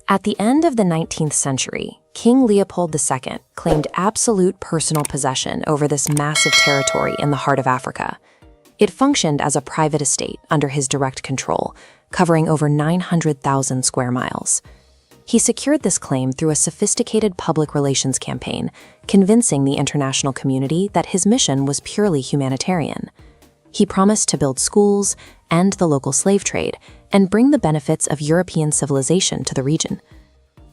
At the end of the 19th century, King Leopold II claimed absolute personal possession over this massive territory in the heart of Africa. It functioned as a private estate under his direct control, covering over 900,000 square miles. He secured this claim through a sophisticated public relations campaign, convincing the international community that his mission was purely humanitarian. He promised to build schools, end the local slave trade, and bring the benefits of European civilization to the region.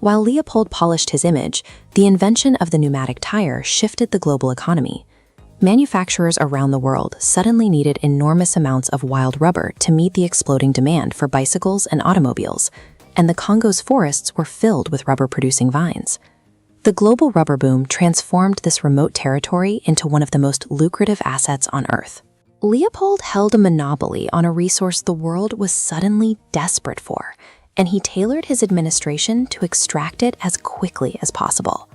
While Leopold polished his image, the invention of the pneumatic tire shifted the global economy. Manufacturers around the world suddenly needed enormous amounts of wild rubber to meet the exploding demand for bicycles and automobiles, and the Congo's forests were filled with rubber-producing vines. The global rubber boom transformed this remote territory into one of the most lucrative assets on Earth. Leopold held a monopoly on a resource the world was suddenly desperate for, and he tailored his administration to extract it as quickly as possible.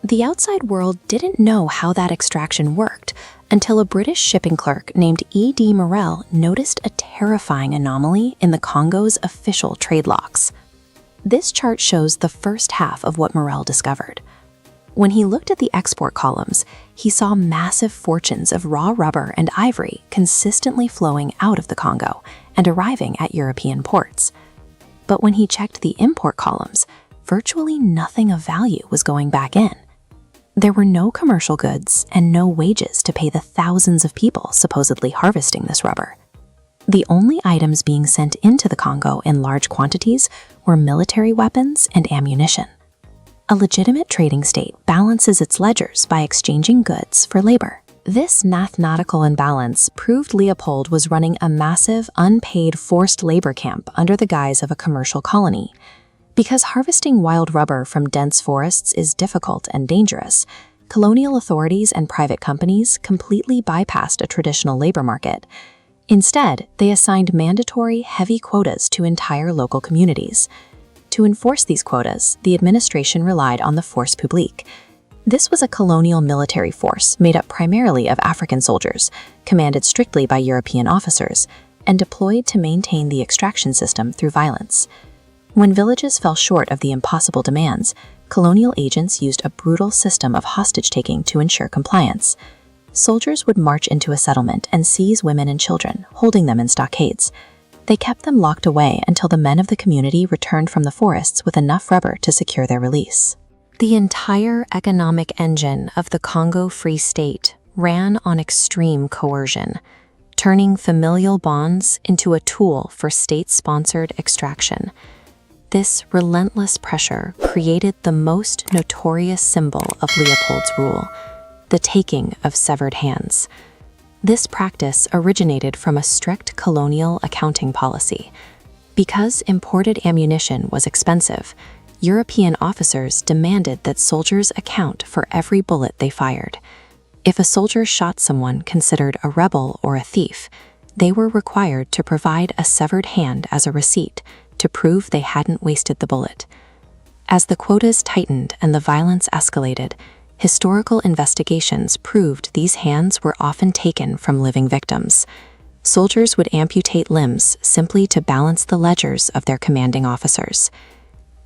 The outside world didn't know how that extraction worked until a British shipping clerk named E.D. Morel noticed a terrifying anomaly in the Congo's official trade locks. This chart shows the first half of what Morel discovered. When he looked at the export columns, he saw massive fortunes of raw rubber and ivory consistently flowing out of the Congo and arriving at European ports. But when he checked the import columns, virtually nothing of value was going back in. There were no commercial goods and no wages to pay the thousands of people supposedly harvesting this rubber. The only items being sent into the Congo in large quantities were military weapons and ammunition. A legitimate trading state balances its ledgers by exchanging goods for labor. This mathematical imbalance proved Leopold was running a massive, unpaid forced labor camp under the guise of a commercial colony. Because harvesting wild rubber from dense forests is difficult and dangerous, colonial authorities and private companies completely bypassed a traditional labor market. Instead, they assigned mandatory, heavy quotas to entire local communities. To enforce these quotas, the administration relied on the force publique. This was a colonial military force made up primarily of African soldiers, commanded strictly by European officers, and deployed to maintain the extraction system through violence. When villages fell short of the impossible demands, colonial agents used a brutal system of hostage-taking to ensure compliance. Soldiers would march into a settlement and seize women and children, holding them in stockades. They kept them locked away until the men of the community returned from the forests with enough rubber to secure their release. The entire economic engine of the Congo Free State ran on extreme coercion, turning familial bonds into a tool for state-sponsored extraction. This relentless pressure created the most notorious symbol of Leopold's rule, the taking of severed hands. This practice originated from a strict colonial accounting policy. Because imported ammunition was expensive, European officers demanded that soldiers account for every bullet they fired. If a soldier shot someone considered a rebel or a thief, they were required to provide a severed hand as a receipt to prove they hadn't wasted the bullet. As the quotas tightened and the violence escalated, historical investigations proved these hands were often taken from living victims. Soldiers would amputate limbs simply to balance the ledgers of their commanding officers.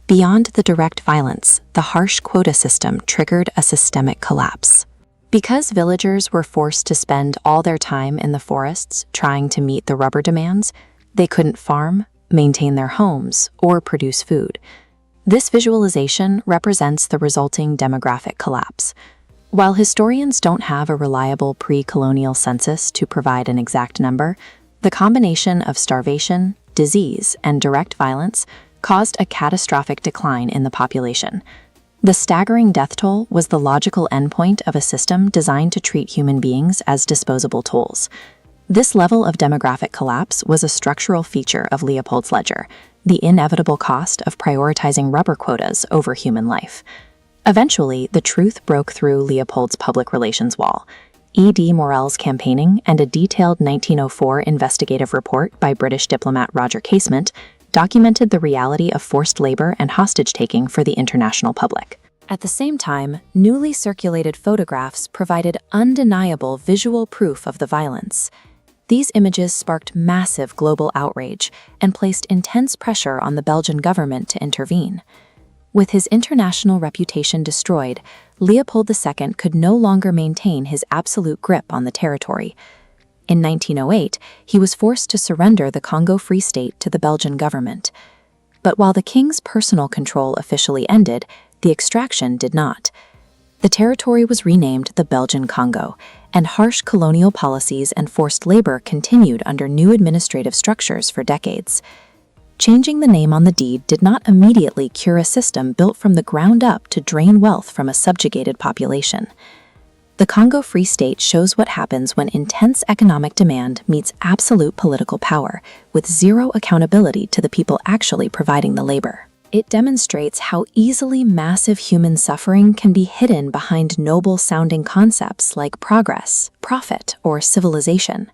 Beyond the direct violence, the harsh quota system triggered a systemic collapse. Because villagers were forced to spend all their time in the forests trying to meet the rubber demands, they couldn't farm, maintain their homes, or produce food. This visualization represents the resulting demographic collapse. While historians don't have a reliable pre-colonial census to provide an exact number, the combination of starvation, disease, and direct violence caused a catastrophic decline in the population. The staggering death toll was the logical endpoint of a system designed to treat human beings as disposable tools. This level of demographic collapse was a structural feature of Leopold's ledger, the inevitable cost of prioritizing rubber quotas over human life. Eventually, the truth broke through Leopold's public relations wall. E.D. Morel's campaigning and a detailed 1904 investigative report by British diplomat Roger Casement documented the reality of forced labor and hostage-taking for the international public. At the same time, newly circulated photographs provided undeniable visual proof of the violence. These images sparked massive global outrage and placed intense pressure on the Belgian government to intervene. With his international reputation destroyed, Leopold II could no longer maintain his absolute grip on the territory. In 1908, he was forced to surrender the Congo Free State to the Belgian government. But while the king's personal control officially ended, the extraction did not. The territory was renamed the Belgian Congo, and harsh colonial policies and forced labor continued under new administrative structures for decades. Changing the name on the deed did not immediately cure a system built from the ground up to drain wealth from a subjugated population. The Congo Free State shows what happens when intense economic demand meets absolute political power, with zero accountability to the people actually providing the labor. It demonstrates how easily massive human suffering can be hidden behind noble-sounding concepts like progress, profit, or civilization.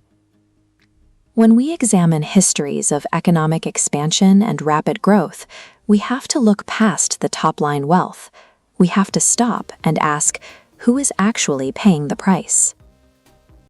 When we examine histories of economic expansion and rapid growth, we have to look past the top-line wealth. We have to stop and ask, who is actually paying the price?